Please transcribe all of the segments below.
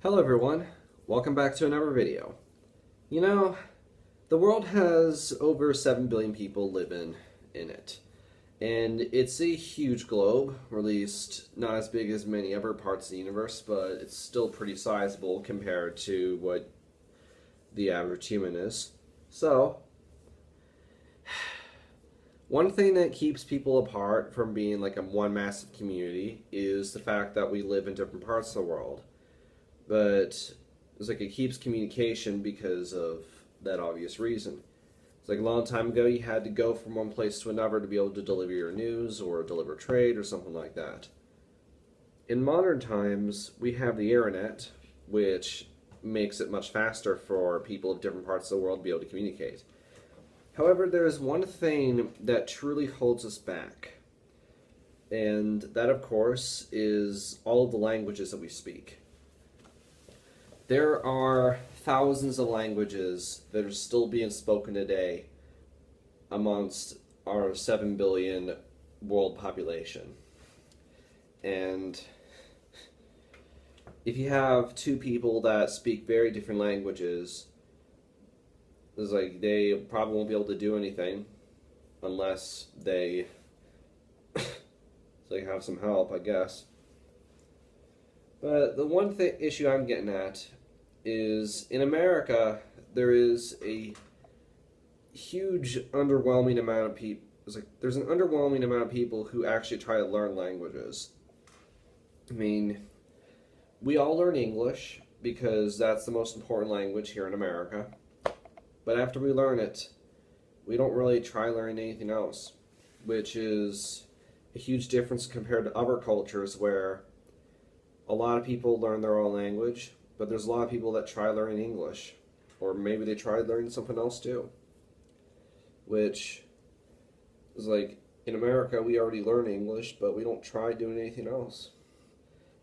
Hello everyone, welcome back to another video. You know, the world has over 7 billion people living in it. And it's a huge globe, or at least not as big as many other parts of the universe, but it's still pretty sizable compared to what the average human is. So, one thing that keeps people apart from being like a one massive community is the fact that we live in different parts of the world. But it's like it keeps communication because of that obvious reason. It's like a long time ago you had to go from one place to another to be able to deliver your news or deliver trade or something like that. In modern times, we have the internet, which makes it much faster for people of different parts of the world to be able to communicate. However, there is one thing that truly holds us back, and that, of course, is all of the languages that we speak. There are thousands of languages that are still being spoken today amongst our 7 billion world population. And if you have two people that speak very different languages, it's like they probably won't be able to do anything unless they have some help, I guess. But the one issue I'm getting at is in America there is a huge underwhelming amount of people. There's an underwhelming amount of people who actually try to learn languages. I mean, we all learn English because that's the most important language here in America. But after we learn it, we don't really try learning anything else, which is a huge difference compared to other cultures where a lot of people learn their own language, but there's a lot of people that try learning English, or maybe they try learning something else too. Which is like, in America we already learn English, but we don't try doing anything else.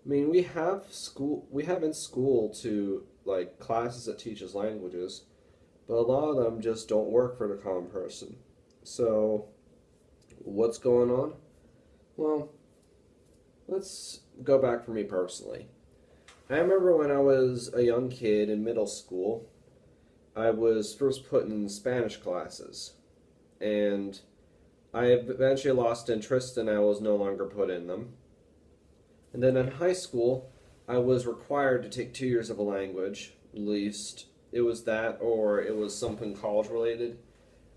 I mean, we have in school to like classes that teach us languages, but a lot of them just don't work for the common person. So, what's going on? Well, let's go back for me personally. I remember when I was a young kid in middle school, I was first put in Spanish classes, and I eventually lost interest and I was no longer put in them. And then in high school, I was required to take 2 years of a language, at least it was that or it was something college related.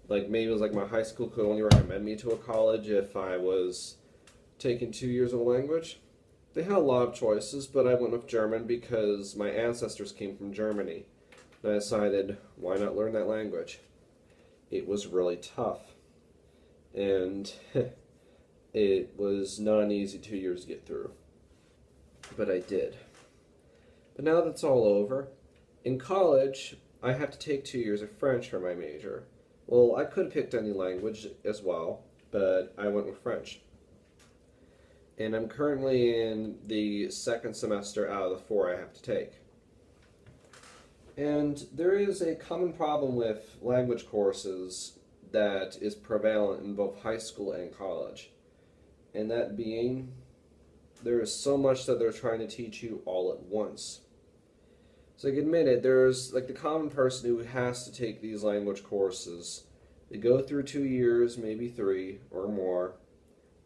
Like maybe it was like my high school could only recommend me to a college if I was taking 2 years of a language. They had a lot of choices, but I went with German because my ancestors came from Germany. And I decided, why not learn that language? It was really tough. And it was not an easy 2 years to get through. But I did. But now that's all over, in college, I have to take 2 years of French for my major. Well, I could have picked any language as well, but I went with French. And I'm currently in the second semester out of the 4 I have to take. And there is a common problem with language courses that is prevalent in both high school and college. And that being, there is so much that they're trying to teach you all at once. So I can admit it, there's like the common person who has to take these language courses. They go through 2 years, maybe 3 or more,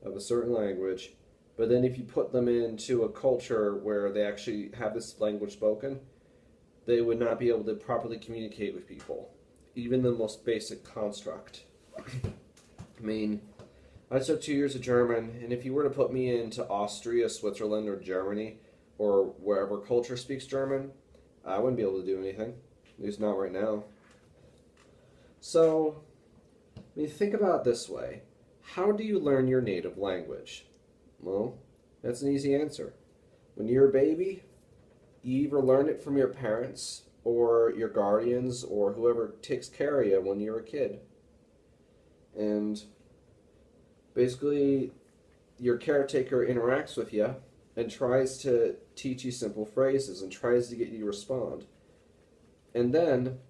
of a certain language. But then if you put them into a culture where they actually have this language spoken, they would not be able to properly communicate with people, even the most basic construct. I mean, I took 2 years of German, and if you were to put me into Austria, Switzerland, or Germany, or wherever culture speaks German, I wouldn't be able to do anything, at least not right now. So, I mean, think about it this way. How do you learn your native language? Well, that's an easy answer. When you're a baby, you either learn it from your parents or your guardians or whoever takes care of you when you're a kid. And basically, your caretaker interacts with you and tries to teach you simple phrases and tries to get you to respond. And then,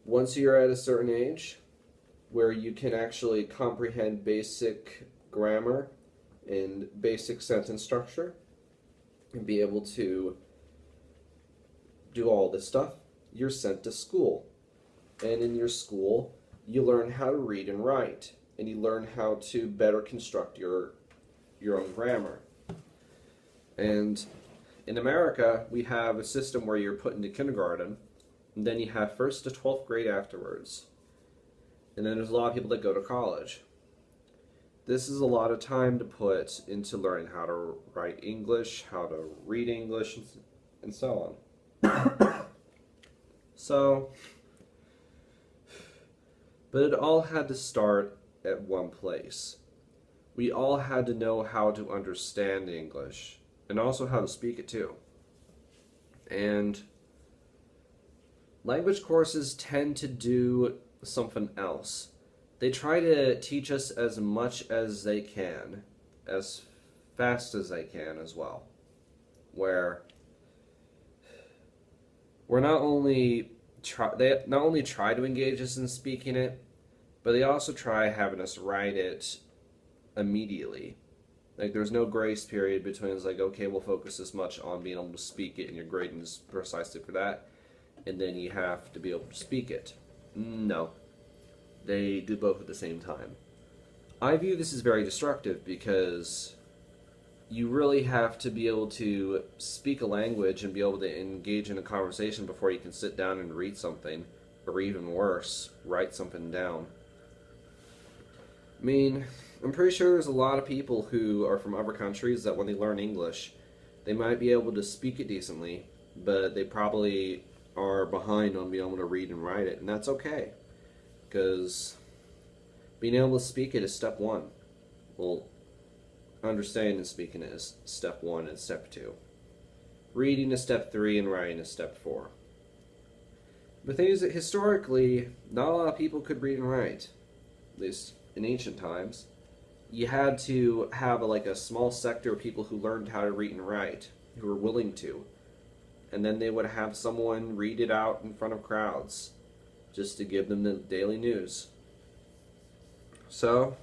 once you're at a certain age where you can actually comprehend basic grammar and basic sentence structure and be able to do all this stuff, you're sent to school. And in your school, you learn how to read and write, and you learn how to better construct your own grammar. And in America, we have a system where you're put into kindergarten, and then you have 1st to 12th grade afterwards. And then there's a lot of people that go to college. This is a lot of time to put into learning how to write English, how to read English, and so on. So, but it all had to start at one place. We all had to know how to understand English, and also how to speak it too. And language courses tend to do something else. They try to teach us as much as they can, as fast as they can as well. Where they not only try to engage us in speaking it, but they also try having us write it immediately. Like, there's no grace period between, it's like, okay, we'll focus this much on being able to speak it, and your grading is precisely for that, and then you have to be able to speak it. No. They do both at the same time. I view this as very destructive because you really have to be able to speak a language and be able to engage in a conversation before you can sit down and read something, or even worse, write something down. I mean, I'm pretty sure there's a lot of people who are from other countries that when they learn English, they might be able to speak it decently, but they probably are behind on being able to read and write it, and that's okay. Because being able to speak it is step one. Well, understanding and speaking it is step one and step two. Reading is step 3 and writing is step 4. The thing is that historically, not a lot of people could read and write, at least in ancient times. You had to have a small sector of people who learned how to read and write, who were willing to. And then they would have someone read it out in front of crowds, just to give them the daily news. So,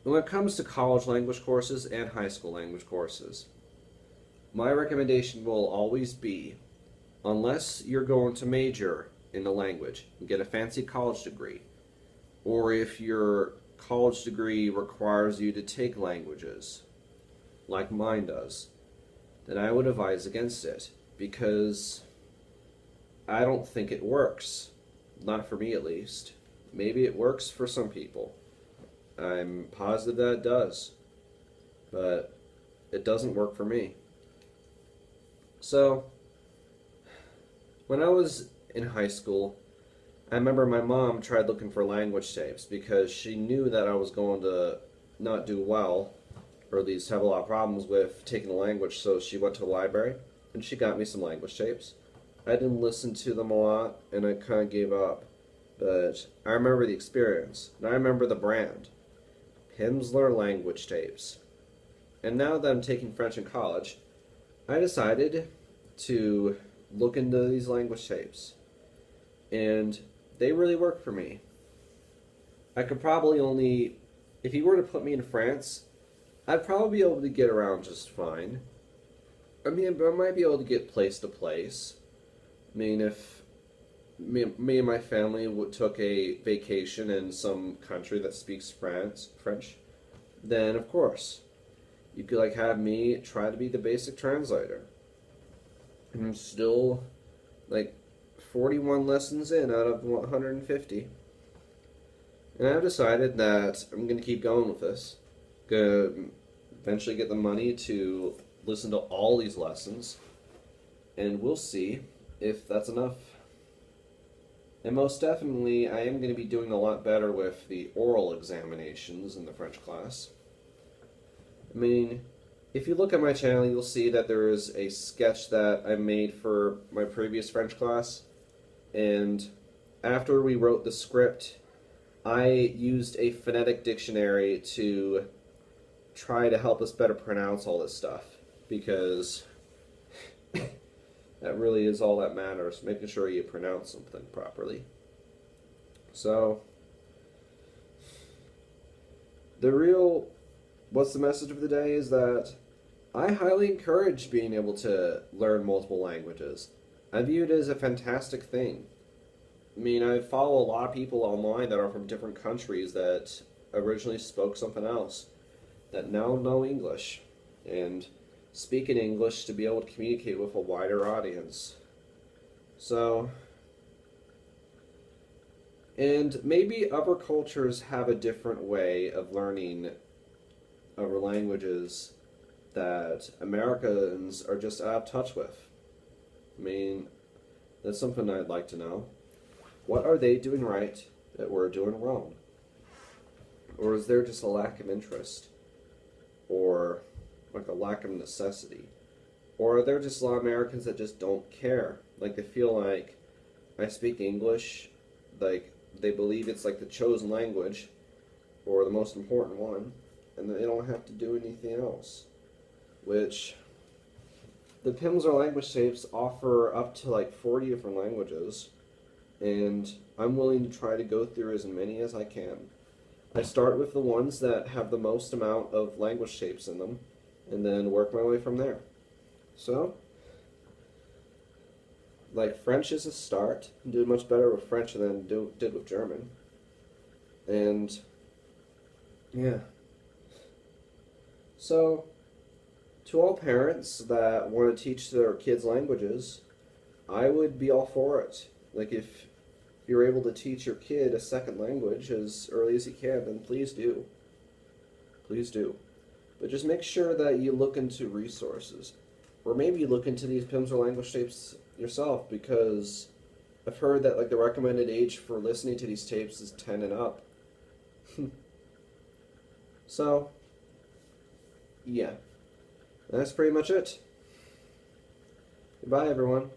when it comes to college language courses and high school language courses, my recommendation will always be, unless you're going to major in the language and get a fancy college degree, or if your college degree requires you to take languages, like mine does, then I would advise against it, because I don't think it works. Not for me, at least. Maybe it works for some people. I'm positive that it does. But it doesn't work for me. So, when I was in high school, I remember my mom tried looking for language tapes because she knew that I was going to not do well, or at least have a lot of problems with taking the language, so she went to the library and she got me some language tapes. I didn't listen to them a lot, and I kind of gave up. But I remember the experience, and I remember the brand. Pimsleur language tapes. And now that I'm taking French in college, I decided to look into these language tapes. And they really work for me. I could probably only, if you were to put me in France, I'd probably be able to get around just fine. I mean, I might be able to get place to place. I mean, if me and my family took a vacation in some country that speaks French, then of course, you could have me try to be the basic translator. And I'm still 41 lessons in out of 150. And I've decided that I'm going to keep going with this. Going to eventually get the money to listen to all these lessons, and we'll see if that's enough. And most definitely, I am going to be doing a lot better with the oral examinations in the French class. I mean, if you look at my channel, you'll see that there is a sketch that I made for my previous French class, and after we wrote the script, I used a phonetic dictionary to try to help us better pronounce all this stuff, because that really is all that matters, making sure you pronounce something properly. So, what's the message of the day is that I highly encourage being able to learn multiple languages. I view it as a fantastic thing. I mean, I follow a lot of people online that are from different countries that originally spoke something else, that now know English, and speak in English to be able to communicate with a wider audience. So, and maybe other cultures have a different way of learning other languages that Americans are just out of touch with. I mean, that's something I'd like to know. What are they doing right that we're doing wrong? Or is there just a lack of interest? Or like a lack of necessity? Or are there just a lot of Americans that just don't care? Like they feel like I speak English, like they believe it's like the chosen language or the most important one, and they don't have to do anything else. Which the PIMS or language tapes offer up to like 40 different languages, and I'm willing to try to go through as many as I can. I start with the ones that have the most amount of language shapes in them, and then work my way from there. So, like French is a start. I did much better with French than did with German. And, yeah. So, to all parents that want to teach their kids languages, I would be all for it. Like if you're able to teach your kid a second language as early as you can, then please do. Please do. But just make sure that you look into resources. Or maybe look into these PIMS or language tapes yourself, because I've heard that like the recommended age for listening to these tapes is 10 and up. So, yeah. That's pretty much it. Goodbye, everyone.